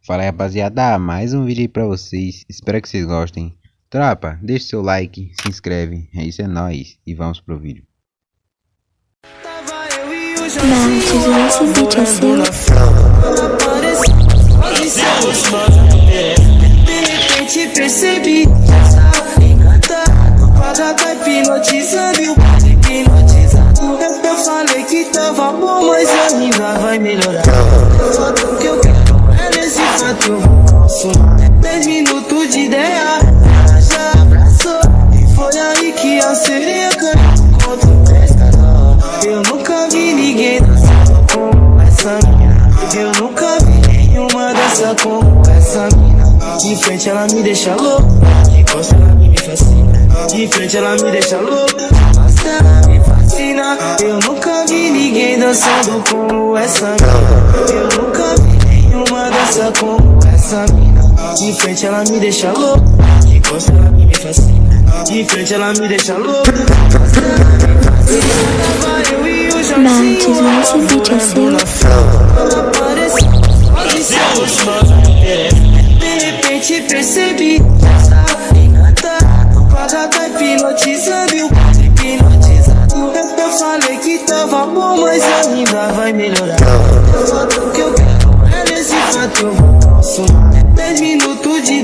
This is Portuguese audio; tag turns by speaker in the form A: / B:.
A: Fala aí, rapaziada, mais um vídeo aí pra vocês, espero que vocês gostem. Tropa, deixa seu like, se inscreve, é isso, é nóis, e vamos pro vídeo.
B: Nath, esse vídeo é seu.
C: De repente percebi essa engata, quadra tá hipnotizando e o padre hipnotizado. Eu falei que tava bom, mas ainda vai melhorar. O que eu quero é nesse fato eu posso. 10 minutos de ideia, já abraçou. E foi aí que a sereia caiu contra o pescador. Eu nunca vi ninguém dançando como essa mina. Eu nunca vi nenhuma dança como essa mina. De frente ela me deixa louco, de costa ela me fascina. De frente ela me deixa louco, de costa ela me fascina. Eu nunca vi ninguém dançando como essa mina. Eu nunca vi nenhuma dança como essa mina. De frente ela me deixa louco, de costa ela me fascina. De frente ela me deixa louco, de costa ela me fascina. Tava eu e o Jorginho,
B: Nath, esse vídeo é seu.
C: De repente percebi essa engata, quadra tá hipnotizando e o padre hipnotizado. Eu falei que tava bom, mas ainda vai melhorar. O que eu quero é nesse fato eu posso. 10 minutos de